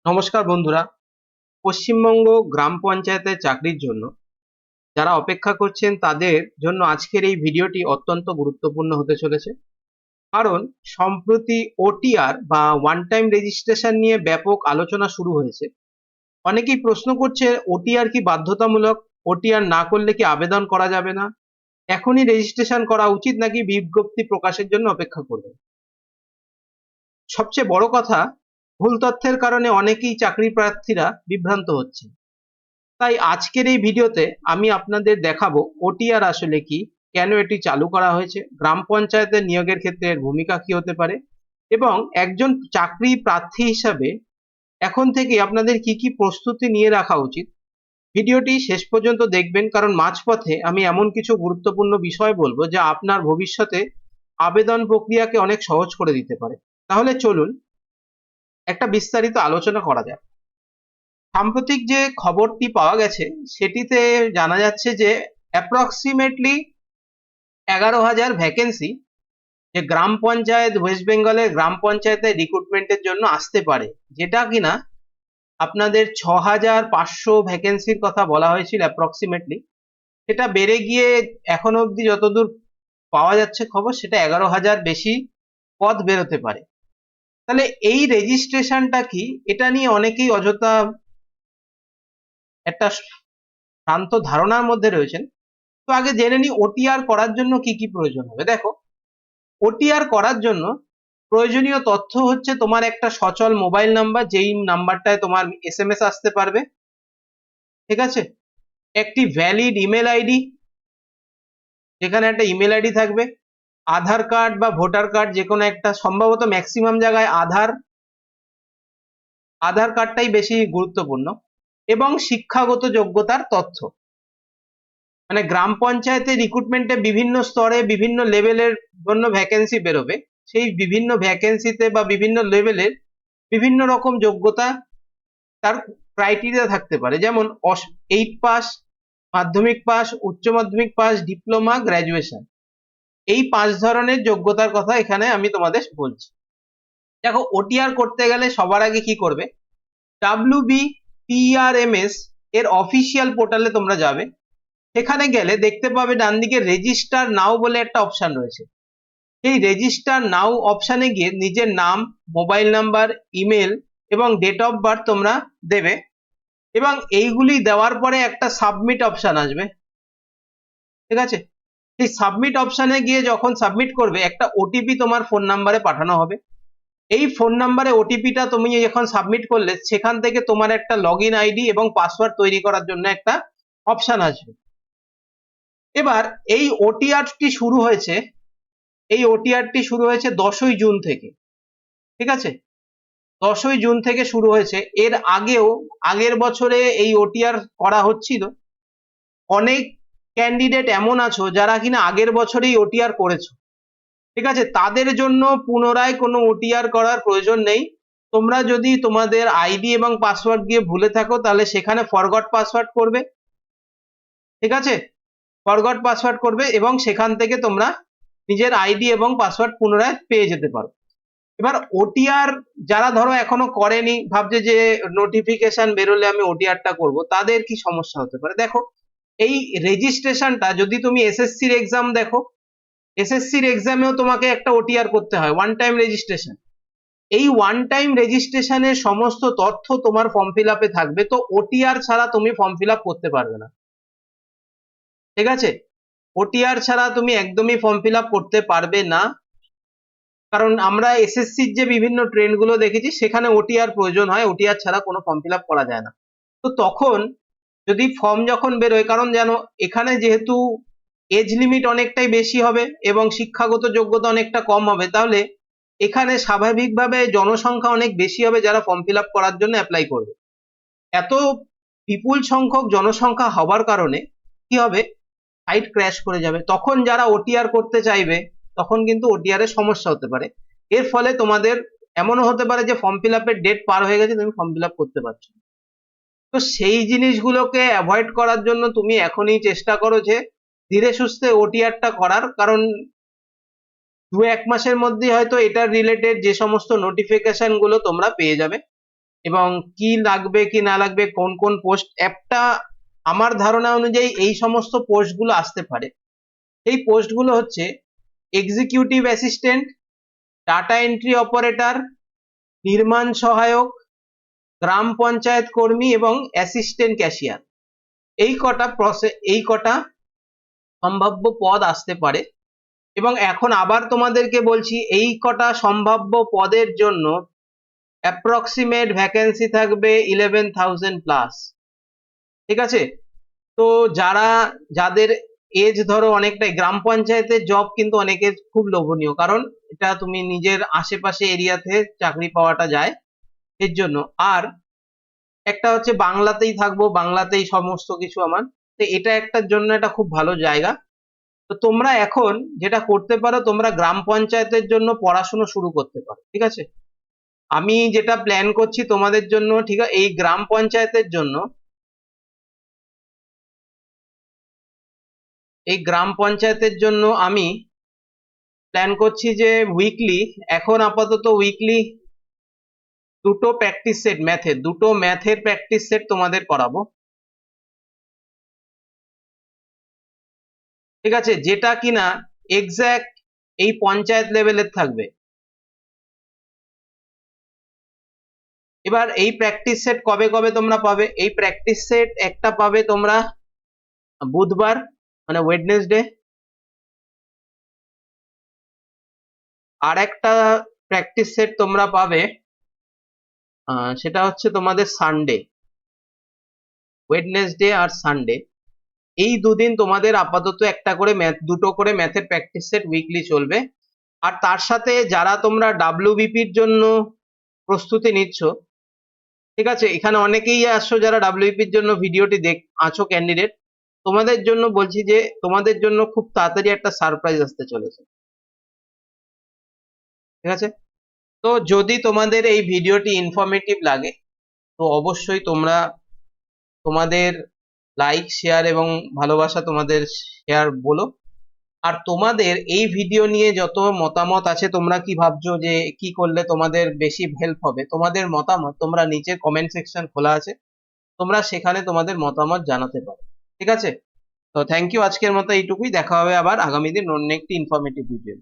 নমস্কার বন্ধুরা। পশ্চিমবঙ্গ গ্রাম পঞ্চায়েতের চাকরির জন্য যারা অপেক্ষা করছেন তাদের জন্য আজকের এই ভিডিওটি অত্যন্ত গুরুত্বপূর্ণ হতে চলেছে। কারণ সম্প্রতি ওটিআর বা ওয়ান টাইম রেজিস্ট্রেশন নিয়ে ব্যাপক আলোচনা শুরু হয়েছে। অনেকেই প্রশ্ন করছে ওটিআর কি বাধ্যতামূলক, ওটিআর না করলে কি আবেদন করা যাবে না, এখনই রেজিস্ট্রেশন করা উচিত নাকি বিজ্ঞপ্তি প্রকাশের জন্য অপেক্ষা করবে। সবচেয়ে বড় কথা, ভুল তথ্যের কারণে অনেকেই চাকরি প্রার্থীরা বিভ্রান্ত হচ্ছে। তাই আজকের এই ভিডিওতে আমি আপনাদের দেখাবো ওটিআর আসলে কি, কেন এটি চালু করা হয়েছে, গ্রাম পঞ্চায়েতের নিয়োগের ক্ষেত্রে এর ভূমিকা কি হতে পারে এবং একজন চাকরি প্রার্থী হিসাবে এখন থেকে আপনাদের কি কি প্রস্তুতি নিয়ে রাখা উচিত। ভিডিওটি শেষ পর্যন্ত দেখবেন, কারণ মাঝপথে আমি এমন কিছু গুরুত্বপূর্ণ বিষয় বলবো যা আপনার ভবিষ্যতে আবেদন প্রক্রিয়াকে অনেক সহজ করে দিতে পারে। তাহলে চলুন একটা বিস্তারিত আলোচনা করা যাক। সাম্প্রতিক যে খবরটি পাওয়া গেছে সেটিতে জানা যাচ্ছে যে অ্যাপ্রক্সিমেটলি 11,000 ভ্যাকেন্সি যে গ্রাম পঞ্চায়েত, ওয়েস্ট বেঙ্গলের গ্রাম পঞ্চায়েতের রিক্রুটমেন্টের জন্য আসতে পারে, যেটা কিনা আপনাদের 6,500 ভ্যাকেন্সির কথা বলা হয়েছিল অ্যাপ্রক্সিমেটলি। সেটা বেড়ে গিয়ে এখন অবধি যতদূর পাওয়া যাচ্ছে খবর, সেটা 11,000 বেশি পদ বেরোতে পারে। তাহলে এই রেজিস্ট্রেশনটা কি, এটা নিয়ে অনেকেই অযথা একটা ভ্রান্ত ধারণার মধ্যে রয়েছেন। তো আগে জেনে নিই ওটিআর করার জন্য কি কি প্রয়োজন হবে। দেখো, ওটিআর করার জন্য প্রয়োজনীয় তথ্য হচ্ছে তোমার একটা সচল মোবাইল নাম্বার, যেই নাম্বারটায় তোমার এসএমএস আসতে পারবে, ঠিক আছে। একটি ভ্যালিড ইমেল আইডি, যেখানে একটা ইমেল আইডি থাকবে। আধার কার্ড বা ভোটার কার্ড, যে কোনো একটা, সম্ভবত ম্যাক্সিমাম জায়গায় আধার কার্ডটাই বেশি গুরুত্বপূর্ণ। এবং শিক্ষাগত যোগ্যতার তথ্য। মানে গ্রাম পঞ্চায়েতে রিক্রুটমেন্টে বিভিন্ন স্তরে বিভিন্ন লেভেলের জন্য ভ্যাকেন্সি বেরোবে। সেই বিভিন্ন ভ্যাকেন্সিতে বা বিভিন্ন লেভেলের বিভিন্ন রকম যোগ্যতা, তার ক্রাইটেরিয়া থাকতে পারে। যেমন 8 পাস, মাধ্যমিক পাস, উচ্চ মাধ্যমিক পাস, ডিপ্লোমা, গ্র্যাজুয়েশন। এই 5 ধরনের যোগ্যতার কথা এখানে আমি তোমাদের বলছি। দেখো, ওটিআর করতে গেলে সবার আগে কি করবে, WBPRMS এর অফিসিয়াল পোর্টালে তোমরা যাবে। সেখানে গেলে দেখতে পাবে ডান দিকে রেজিস্টার নাও বলে একটা অপশন রয়েছে। এই রেজিস্টার নাও অপশনে গিয়ে নিজের নাম, মোবাইল নাম্বার, ইমেল এবং ডেট অফ বার্থ তোমরা দেবে। এবং এইগুলি দেওয়ার পরে একটা সাবমিট অপশন আসবে, ঠিক আছে। এই সাবমিট অপশনে গিয়ে যখন সাবমিট করবে, একটা ওটিপি তোমার ফোন নাম্বারে পাঠানো হবে। এই ফোন নাম্বারে ওটিপিটা তুমি যখন সাবমিট করলে, সেখান থেকে তোমার একটা লগ ইন আইডি এবং পাসওয়ার্ড তৈরি করার জন্য একটা অপশন আসবে। এবার এই ওটিআরটি শুরু হয়েছে 10ই জুন থেকে, ঠিক আছে। 10ই জুন থেকে শুরু হয়েছে। এর আগেও আগের বছরে এই ওটিআর করা হচ্ছিল। অনেক ক্যান্ডিডেট এমন আছো যারা কিনা আগের বছরেই ওটিআর করেছো, ঠিক আছে। তাদের জন্য পুনরায় কোনো ওটিআর করার প্রয়োজন নেই। তোমরা যদি তোমাদের আইডি এবং পাসওয়ার্ড দিয়ে ভুলে থাকো, তাহলে সেখানে ফরগট পাসওয়ার্ড করবে, ঠিক আছে। ফরগট পাসওয়ার্ড করবে এবং সেখান থেকে তোমরা নিজের আইডি এবং পাসওয়ার্ড পুনরায় পেয়ে যেতে পারো। এবার ওটিআর যারা ধরো এখনো করেনি, ভাবছে যে নোটিফিকেশন বেরোলে আমি ওটিআরটা করব, তাদের কি সমস্যা হতে পারে। দেখো, এই রেজিস্ট্রেশনটা যদি তুমি এসএসসির এক্সাম দেখো, এসএসসির এক্সামেও তোমাকে একটা ওটিআর করতে হয়, ওয়ান টাইম রেজিস্ট্রেশন। এই ওয়ান টাইম রেজিস্ট্রেশনের সমস্ত তথ্য তোমার ফর্ম ফিল আপে থাকবে। তো ওটিআর ছাড়া তুমি ফর্ম ফিল আপ করতে পারবে না, ঠিক আছে। ওটিআর ছাড়া তুমি একদমই ফর্ম ফিল আপ করতে পারবে না। কারণ আমরা এসএসসির যে বিভিন্ন ট্রেন্ড গুলো দেখেছি, সেখানে ওটিআর প্রয়োজন হয়, ওটিআর ছাড়া কোনো ফর্ম ফিল আপ করা যায় না। তো তখন যদি ফর্ম যখন বেরোয়, কারণ জানো এখানে যেহেতু এজ লিমিট অনেকটাই বেশি হবে এবং শিক্ষাগত যোগ্যতা অনেকটা কম হবে, তাহলে এখানে স্বাভাবিকভাবে জনসংখ্যা অনেক বেশি হবে যারা ফর্ম ফিল আপ করার জন্য অ্যাপ্লাই করবে। এত বিপুল সংখ্যক জনসংখ্যা হবার কারণে কি হবে, সাইট ক্র্যাশ করে যাবে। তখন যারা ওটিআর করতে চাইবে, তখন কিন্তু ওটিআর এর সমস্যা হতে পারে। এর ফলে তোমাদের এমনও হতে পারে যে ফর্ম ফিল আপের ডেট পার হয়ে গেছে, তুমি ফর্ম ফিল আপ করতে পারছো না। তো সেই জিনিসগুলোকে অ্যাভয়েড করার জন্য তুমি এখনই চেষ্টা করো যে ধীরে সুস্থে ওটিআরটা করার। কারণ 2-1 মাসের মধ্যে হয়তো এটার রিলেটেড যে সমস্ত নোটিফিকেশন গুলো তোমরা পেয়ে যাবে। এবং কি লাগবে কি না লাগবে, কোন কোন পোস্ট, একটা আমার ধারণা অনুযায়ী এই সমস্ত পোস্টগুলো আসতে পারে। এই পোস্টগুলো হচ্ছে executive assistant, data entry operator, নির্মাণ সহায়ক, গ্রাম পঞ্চায়েত কর্মী এবং অ্যাসিস্ট্যান্ট ক্যাশিয়ার। এই কটা সম্ভাব্য পদ আসতে পারে। এবং এখন আবার তোমাদেরকে বলছি, এই কটা সম্ভাব্য পদের জন্য অ্যাপ্রক্সিমেট ভ্যাকেন্সি থাকবে 11,000 প্লাস। ঠিক আছে? তো যাদের এজ ধরো অনেকটাই, গ্রাম পঞ্চায়েতের জব কিন্তু অনেকের খুব লোভনীয়, কারণ এটা তুমি নিজের আশেপাশে এরিয়াতে চাকরি পাওয়াটা যায় এর জন্য। আর একটা হচ্ছে বাংলাতেই থাকবো, বাংলাতেই সমস্ত কিছু আমার, তো এটা একটার জন্য এটা খুব ভালো জায়গা। তো তোমরা এখন যেটা করতে পারো, তোমরা গ্রাম পঞ্চায়েতের জন্য পড়াশুনো শুরু করতে পারো। ঠিক আছে? আমি যেটা প্ল্যান করছি তোমাদের জন্য, ঠিক আছে, এই গ্রাম পঞ্চায়েতের জন্য, আমি প্ল্যান করছি যে উইকলি, এখন আপাতত উইকলি দুটো ম্যাথের প্র্যাকটিস সেট তোমাদের করাবো। ঠিক আছে? যেটা কিনা এক্স্যাক্ট এই পঞ্চায়েত লেভেলের থাকবে। এবার এই প্র্যাকটিস সেট কবে কবে তোমরা পাবে? এই প্র্যাকটিস সেট একটা পাবে তোমরা বুধবার, মানে ওয়েডনেসডে। আর একটা প্র্যাকটিস সেট তোমরা পাবে, সেটা হচ্ছে তোমাদের সানডে, ওয়েডনেসডে আর সানডে। এই দুদিন তোমাদের আপাতত দুটো করে ম্যাথের প্র্যাকটিস সেট উইকলি চলবে। আর তার সাথে যারা তোমরা ডাব্লিউবিপির জন্য প্রস্তুতি নিচ্ছ, ঠিক আছে, এখানে অনেকেই আসছো যারা ডাব্লিউবিপির জন্য ভিডিওটি আছো ক্যান্ডিডেট, তোমাদের জন্য বলছি যে তোমাদের জন্য খুব তাড়াতাড়ি একটা সারপ্রাইজ আসতে চলেছে। ঠিক আছে? তো যদি তোমাদের এই ভিডিওটি ইনফরমেটিভ লাগে, তো অবশ্যই তোমরা তোমাদের লাইক, শেয়ার এবং ভালোবাসা তোমাদের শেয়ার বলো। আর তোমাদের এই ভিডিও নিয়ে যত মতামত আছে, তোমরা কি ভাবছো যে কি করলে তোমাদের বেশি হেল্প হবে, তোমাদের মতামত তোমরা নিচে কমেন্ট সেকশন খোলা আছে, তোমরা সেখানে তোমাদের মতামত জানাতে পারো। ঠিক আছে? তো থ্যাংক ইউ, আজকের মতো এইটুকুই। দেখা হবে আবার আগামী দিন অন্য একটি ইনফরমেটিভ ভিডিও।